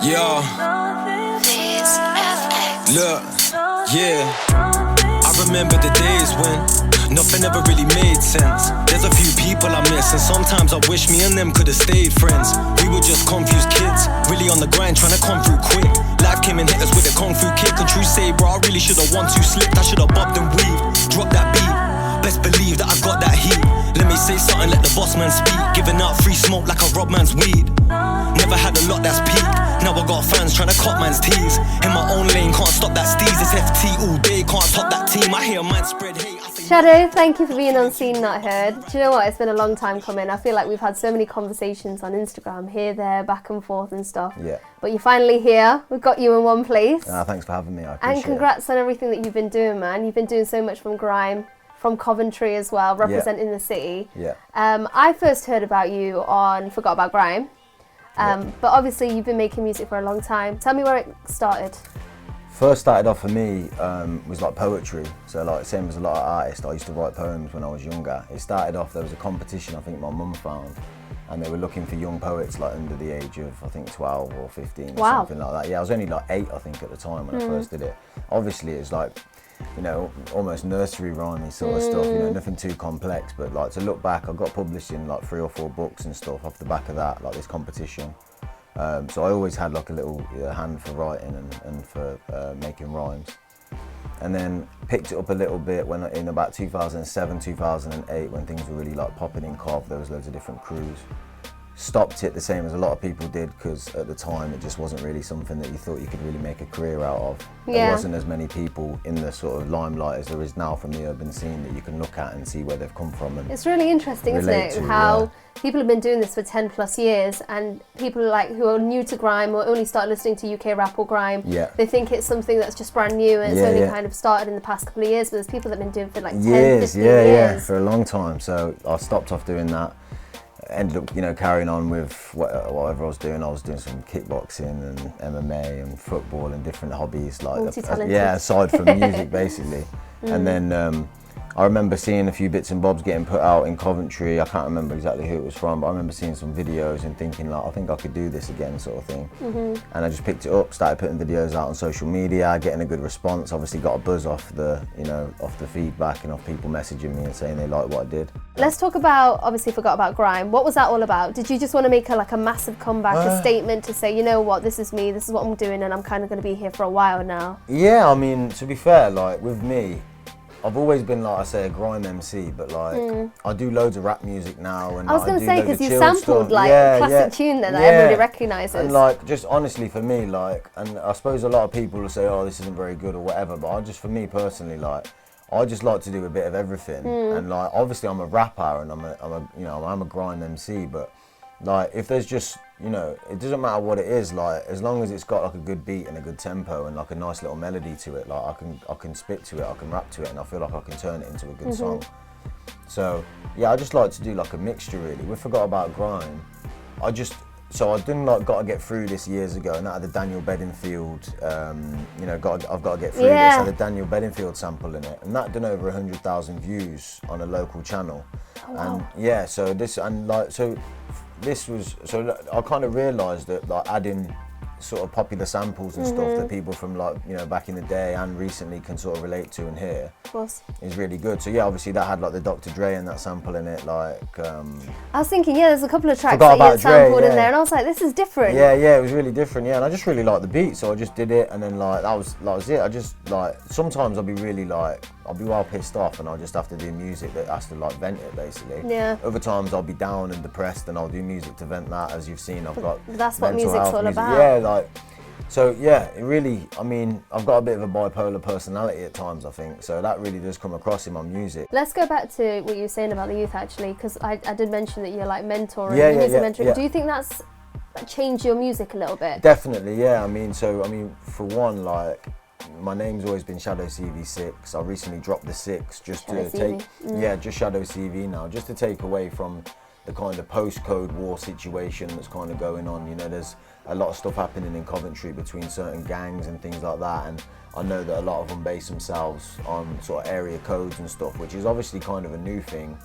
Yo, look, yeah. I remember the days when nothing ever really made sense. There's a few people I miss, and sometimes I wish me and them could've stayed friends. We were just confused kids, really on the grind, trying to come through quick. Life came and hit us with a kung fu kick. And true say, bro, I really should've 1-2 slipped. I should've bobbed and weaved, dropped that beat. Best believe that I got that heat. Let me say something, let the boss man speak. Giving out free smoke like a rob man's weed. Never had a lot that's peak. Now I got fans trying to cut man's tees. In my own lane, can't stop that steez. It's FT all day, can't top that team. I hear man spread hate. Shadow, thank you for being on Seen Not Heard. Do you know what? It's been a long time coming. I feel like we've had so many conversations on Instagram, here, there, back and forth and stuff. Yeah. But you're finally here. We've got you in one place. Thanks for having me. I appreciate And congrats on everything that you've been doing, man. You've been doing so much from grime, from Coventry as well, representing the city. Yeah. I first heard about you on Forgot About Grime. But obviously you've been making music for a long time. Tell me where it started. First started off for me was like poetry. So like same as a lot of artists, I used to write poems when I was younger. It started off, there was a competition I think my mum found, and they were looking for young poets like under the age of I think 12 or 15 or something like that. Yeah, I was only like 8 I think at the time when I first did it. Obviously it's like, you know, almost nursery rhymey sort of stuff, you know, nothing too complex, but like to look back, I got published in like 3 or 4 books and stuff off the back of that, like this competition. So I always had like a little hand for writing and for making rhymes. And then picked it up a little bit when in about 2007, 2008, when things were really like popping in Cov, there was loads of different crews. Stopped it the same as a lot of people did, because at the time it just wasn't really something that you thought you could really make a career out of. Yeah. There wasn't as many people in the sort of limelight as there is now from the urban scene that you can look at and see where they've come from. And it's really interesting, isn't it, how people have been doing this for 10 plus years, and people like who are new to grime or only start listening to UK rap or grime, they think it's something that's just brand new and it's only kind of started in the past couple of years, but there's people that have been doing it for like 10, 15 years. Yeah, for a long time. So I stopped off doing that. Ended up, you know, carrying on with whatever I was doing. I was doing some kickboxing and MMA and football and different hobbies, like aside from music, basically. And then I remember seeing a few bits and bobs getting put out in Coventry. I can't remember exactly who it was from, but I remember seeing some videos and thinking like, I think I could do this again, sort of thing. And I just picked it up, started putting videos out on social media, getting a good response. Obviously got a buzz off the, you know, off the feedback and off people messaging me and saying they liked what I did. Let's talk about, obviously Forgot About Grime. What was that all about? Did you just want to make a massive comeback, a statement to say, you know what, this is me, this is what I'm doing, and I'm kind of going to be here for a while now? Yeah, I mean, to be fair, like with me, I've always been, like I say, a grime MC, but like I do loads of rap music now, and I was going to say, because you sampled stuff. like classic tune there that everybody recognises. And like, just honestly for me, like, and I suppose a lot of people will say, oh, this isn't very good or whatever, but I just, for me personally, like, I just like to do a bit of everything. And like, obviously I'm a rapper and I'm a grime MC, but like, if there's just, you know, it doesn't matter what it is, like, as long as it's got like a good beat and a good tempo and like a nice little melody to it, like I can spit to it, I can rap to it, and I feel like I can turn it into a good song. So yeah, I just like to do like a mixture really. We Forgot About Grime. So I didn't like Gotta Get Through this years ago, and that had the Daniel Bedingfield, you know, I've got to get through this, had a Daniel Bedingfield sample in it, and that done over 100,000 views on a local channel. Oh, wow. And yeah, so this was, so I kind of realised that like adding sort of popular samples and stuff that people from like, you know, back in the day and recently can sort of relate to and hear is really good. So yeah, obviously that had like the Dr. Dre and that sample in it, like I was thinking, there's a couple of tracks that you had sampled in there, and I was like, this is different. Yeah, it was really different, and I just really liked the beat, so I just did it, and then like that was it. I just like, sometimes I'll be really like, I'll be well pissed off and I'll just have to do music that has to like vent it basically. Yeah. Other times I'll be down and depressed and I'll do music to vent that, as you've seen. I've got that's what music's all about. Yeah, like, so yeah, it really, I mean, I've got a bit of a bipolar personality at times, I think, so that really does come across in my music. Let's go back to what you were saying about the youth actually, because I did mention that you're like mentoring, music mentoring. Yeah. Do you think that's changed your music a little bit? Definitely, yeah. I mean, for one, like, my name's always been ShadowCV 6. I recently dropped the 6 just to take, just ShadowCV now, just to take away from the kind of postcode war situation that's kind of going on. You know, there's a lot of stuff happening in Coventry between certain gangs and things like that, and I know that a lot of them base themselves on sort of area codes and stuff, which is obviously kind of a new thing.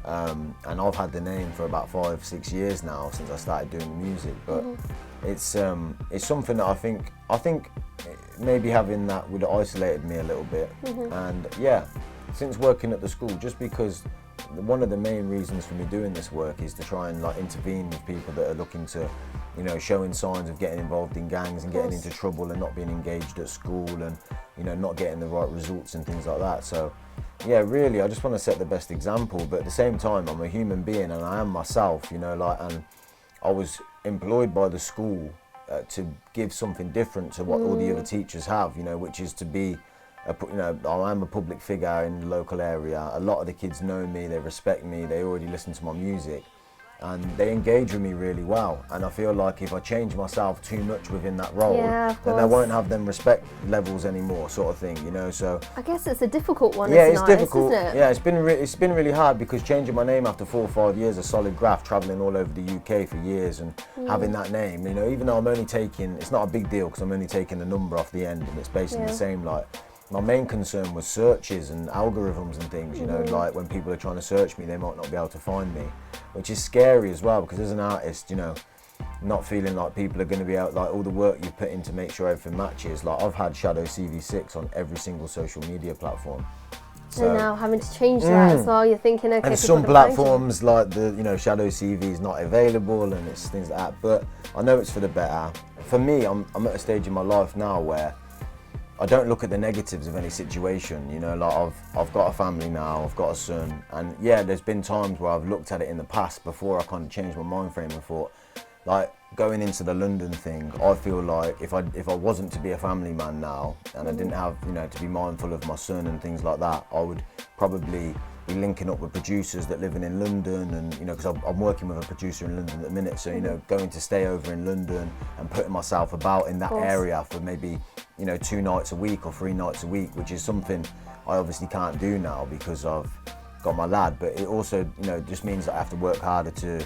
And I've had the name for about 5-6 years now since I started doing the music, but it's something that I think maybe having that would have isolated me a little bit. And yeah, since working at the school, just because one of the main reasons for me doing this work is to try and like intervene with people that are looking to, you know, showing signs of getting involved in gangs and getting into trouble and not being engaged at school and, you know, not getting the right results and things like that. So yeah, really, I just want to set the best example, but at the same time, I'm a human being and I am myself, you know, like, and I was employed by the school to give something different to what all the other teachers have, you know, which is to be, you know, I am a public figure in the local area. A lot of the kids know me, they respect me, they already listen to my music, and they engage with me really well. And I feel like if I change myself too much within that role, then I won't have them respect levels anymore, sort of thing, you know. So I guess it's a difficult one. Yeah, as an it's artist, difficult. isn't it? Yeah, it's been really hard because changing my name after 4 or 5 years of solid graft, traveling all over the UK for years, and having that name, you know, even though I'm only taking, it's not a big deal because I'm only taking the number off the end, and it's basically the same. Like, my main concern was searches and algorithms and things, you know, like when people are trying to search me, they might not be able to find me, which is scary as well, because as an artist, you know, not feeling like people are going to be out, like all the work you put in to make sure everything matches. Like, I've had ShadowCV 6 on every single social media platform. So now having to change that as well, you're thinking, okay, and some platforms like the, you know, ShadowCV is not available and it's things like that, but I know it's for the better. For me, I'm at a stage in my life now where I don't look at the negatives of any situation, you know, like I've got a family now, I've got a son, and yeah, there's been times where I've looked at it in the past before I kind of changed my mind frame and thought, like, going into the London thing, I feel like if I wasn't to be a family man now and I didn't have, you know, to be mindful of my son and things like that, I would probably be linking up with producers that living in London, and, you know, because I'm working with a producer in London at the minute, so, you know, going to stay over in London and putting myself about in that area for maybe, you know, 2 nights a week or 3 nights a week, which is something I obviously can't do now because I've got my lad, but it also, you know, just means that I have to work harder to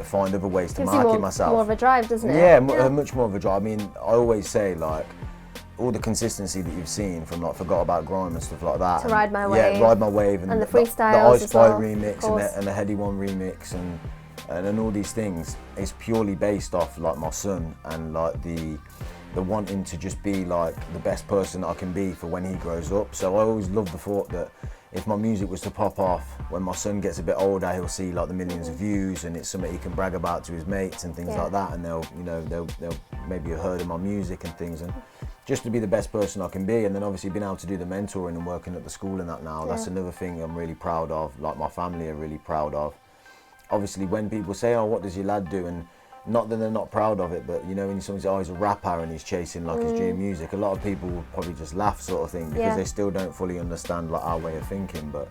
find other ways to market myself. More of a drive, doesn't it? Yeah, much more of a drive. I mean, I always say, like, all the consistency that you've seen from, like, Forgot About Grime and stuff like that. To Ride My Wave. Yeah, Ride My Wave and the the freestyles Ice Fight remix and the Heady One remix and all these things is purely based off, like, my son and, like, the wanting to just be, like, the best person that I can be for when he grows up. So I always love the thought that if my music was to pop off, when my son gets a bit older, he'll see, like, the millions of views, and it's something he can brag about to his mates and things like that, and they'll maybe have heard of my music and things, and just to be the best person I can be. And then obviously being able to do the mentoring and working at the school and that now, that's another thing I'm really proud of, like my family are really proud of. Obviously when people say, oh, what does your lad do? And not that they're not proud of it, but, you know, when someone says, oh, he's a rapper and he's chasing, like, his dream music, a lot of people will probably just laugh, sort of thing, because they still don't fully understand, like, our way of thinking. But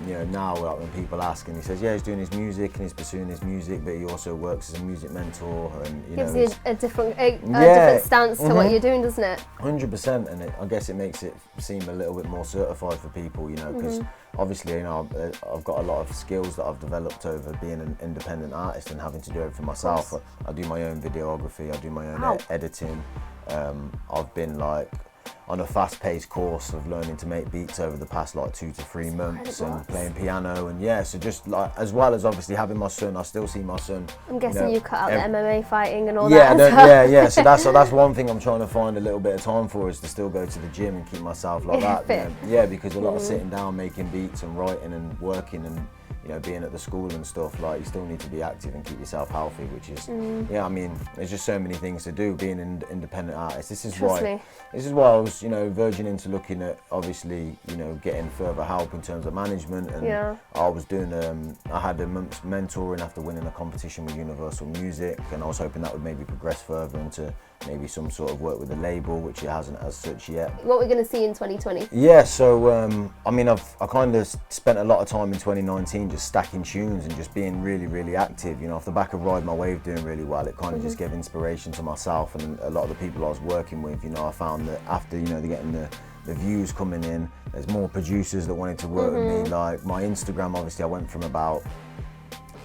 you know, now, like, when people ask and he says, yeah, he's doing his music and he's pursuing his music, but he also works as a music mentor, and, you know, gives you a different stance to what you're doing, doesn't it? 100%, and I guess it makes it seem a little bit more certified for people, you know, because obviously, you know, I've got a lot of skills that I've developed over being an independent artist and having to do everything myself. I do my own videography, I do my own editing. I've been, like, on a fast-paced course of learning to make beats over the past, like, 2 to 3 months, and playing piano, and so just, like, as well as obviously having my son, I still see my son. I'm guessing you cut out the MMA fighting and all that. Yeah. So that's one thing I'm trying to find a little bit of time for, is to still go to the gym and keep myself like that. Yeah, because a lot of sitting down, making beats and writing and working and, you know, being at the school and stuff, like, you still need to be active and keep yourself healthy, which is, I mean, there's just so many things to do being an independent artist. This is why I was, you know, verging into looking at, obviously, you know, getting further help in terms of management, and I was doing, I had a month's mentoring after winning a competition with Universal Music, and I was hoping that would maybe progress further into maybe some sort of work with a label, which it hasn't as such yet. What we're going to see in 2020? Yeah, so I mean, I kind of spent a lot of time in 2019 just stacking tunes and just being really, really active. You know, off the back of Ride My Wave doing really well, it kind of just gave inspiration to myself and a lot of the people I was working with. You know, I found that after, you know, getting the views coming in, there's more producers that wanted to work with me. Like, my Instagram, obviously, I went from about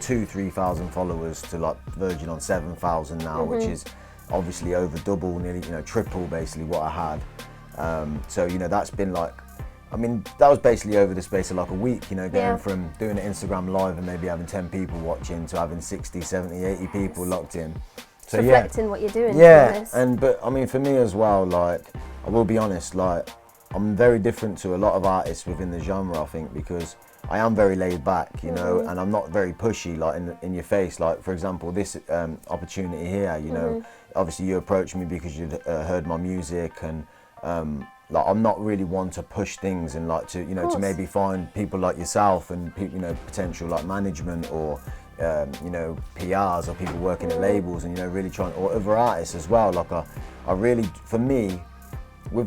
2,000-3,000 followers to, like, verging on 7,000 now, which is obviously over double, nearly, you know, triple basically what I had. So, you know, that's been, like, I mean, that was basically over the space of, like, a week, you know, going from doing an Instagram live and maybe having 10 people watching to having 60, 70, 80 people locked in. So reflecting what you're doing. Yeah, but I mean, for me as well, like, I will be honest, like, I'm very different to a lot of artists within the genre, I think, because I am very laid back, you know, and I'm not very pushy, like in your face. Like, for example, this opportunity here, you know, obviously you approached me because you'd heard my music, and like, I'm not really one to push things and like to, you know, to maybe find people like yourself and you know, potential like management or you know, PRs or people working at labels, and you know, really trying, or other artists as well. Like, I really, for me, with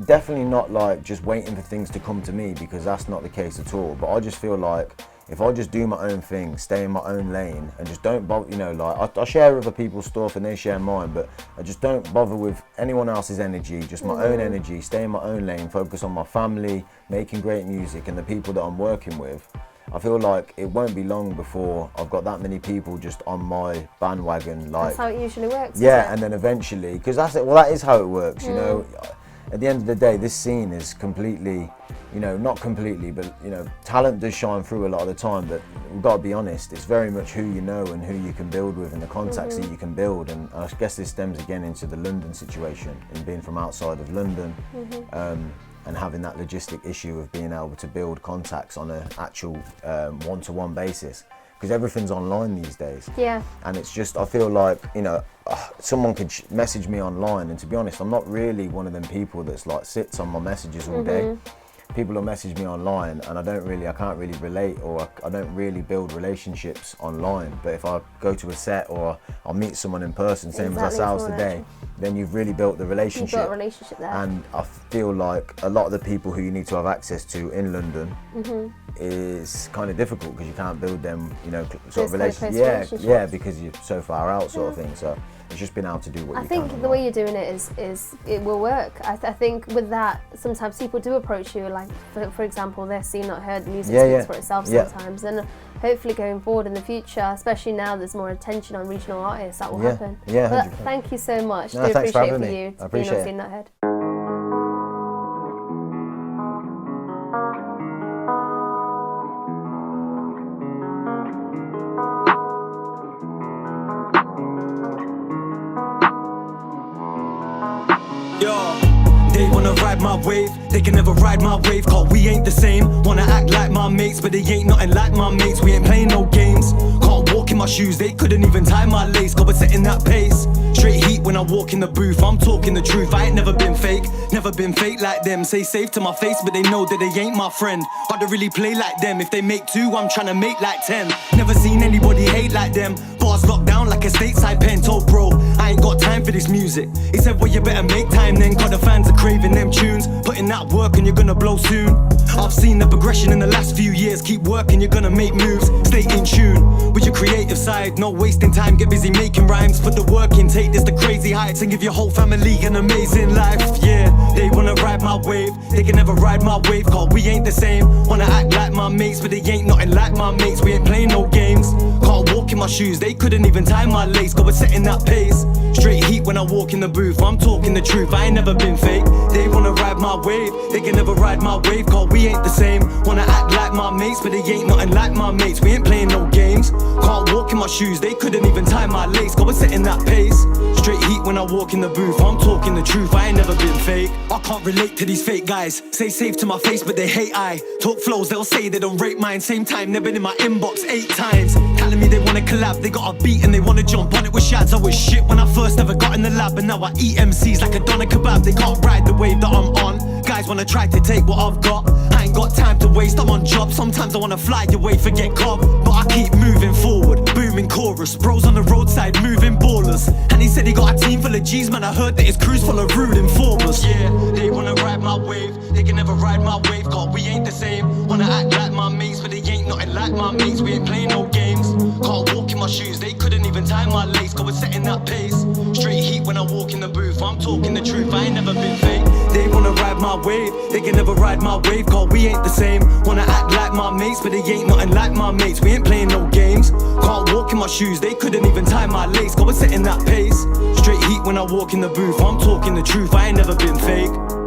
definitely not like just waiting for things to come to me, because that's not the case at all. But I just feel like if I just do my own thing, stay in my own lane, and just don't bother, you know, like I share other people's stuff and they share mine, but I just don't bother with anyone else's energy, just my own energy, stay in my own lane, focus on my family, making great music and the people that I'm working with. I feel like it won't be long before I've got that many people just on my bandwagon. Like, that's how it usually works. Yeah, and then eventually, because that's it. Well, that is how it works. You know, at the end of the day, this scene is completely, you know, not completely, but you know, talent does shine through a lot of the time. But we've got to be honest, it's very much who you know and who you can build with, and the contacts that you can build. And I guess this stems again into the London situation, and being from outside of London. And having that logistic issue of being able to build contacts on an actual one-to-one basis, because everything's online these days. Yeah. And it's just, I feel like, you know, someone could message me online, and to be honest, I'm not really one of them people that's like sits on my messages all day. People will message me online, and I can't really relate, or I don't really build relationships online. But if I go to a set or I'll meet someone in person, same as ourselves today, then you've really built the relationship. You've built a relationship there. And I feel like a lot of the people who you need to have access to in London is kind of difficult, because you can't build them, you know, sort of relationships. Yeah, because you're so far out, sort of thing. So it's just been able to do what you can. I think the way you're doing it is it will work. I think with that, sometimes people do approach you, like for example, they're seen, not heard. The music speaks for itself sometimes, and hopefully going forward in the future, especially now there's more attention on regional artists, that will happen. Yeah, 100%. But thank you so much. No, do thanks appreciate for for you to being on Seen Not Heard. They wanna ride my wave, they can never ride my wave, cause we ain't the same. Wanna act like my mates, but they ain't nothing like my mates. We ain't playing no games, can't walk in my shoes, they couldn't even tie my lace, cause we're setting that pace. Straight heat when I walk in the booth, I'm talking the truth. I ain't never been fake like them. Say safe to my face, but they know that they ain't my friend. Hard to really play like them, if they make two, I'm trying to make like 10. Never seen anybody hate like them, bars locked down like a stateside pen. Told bro, I ain't got time for this music. He said, well, you better make time then, cause the fans are craving them tunes. Putting that work and you're gonna blow soon. I've seen the progression in the last few years. Keep working, you're gonna make moves. Stay in tune with your creative side, not wasting time, get busy making rhymes. Put the work in, take this to crazy heights, and give your whole family an amazing life. Yeah, they wanna ride my wave, they can never ride my wave, cause we ain't the same. Wanna act like my mates, but they ain't nothing like my mates. We ain't playing no games, can't walk in my shoes, they couldn't even tie my lace, cause we're setting that pace. Straight heat when I walk in the booth, I'm talking the truth, I ain't never been fake. They wanna ride my wave, they can never ride my wave, cause we ain't the same. Wanna act like my mates, but they ain't nothing like my mates. We ain't playing no games, can't walk in my shoes, they couldn't even tie my lace, cause we're setting that pace. Straight heat when I walk in the booth, I'm talking the truth, I ain't never been fake. I can't relate to these fake guys, say safe to my face but they hate. I talk flows, they'll say they don't rate mine. Same time, they've been in my inbox 8 times, telling me they wanna collab, they got a beat and they wanna jump on it with shads. I was shit when I first ever got in the lab, and now I eat MCs like a doner kebab. They can't ride the wave that I'm on, guys wanna try to take what I've got. I ain't got time to waste, I'm on job. Sometimes I wanna fly away, forget Cobb, but I keep moving forward, booming chorus. Bros on the roadside, moving ballers. And he said he got a team full of G's, man, I heard that his crew's full of rude informers. Yeah, they wanna ride my wave, they can never ride my wave, cause we ain't the same. Wanna act like my mates, but they ain't nothing like my mates. We ain't playing no games, can't walk in my shoes, they couldn't even tie my lace, cause we're setting that pace. Straight heat when I walk in the booth, I'm talking the truth, I ain't never been fake. They wanna ride my wave, they can never ride my wave, cause we ain't the same. Wanna act like my mates, but they ain't nothing like my mates. We ain't playing no games, can't walk in my shoes, they couldn't even tie my lace, cause we're setting that pace. Straight heat when I walk in the booth, I'm talking the truth, I ain't never been fake.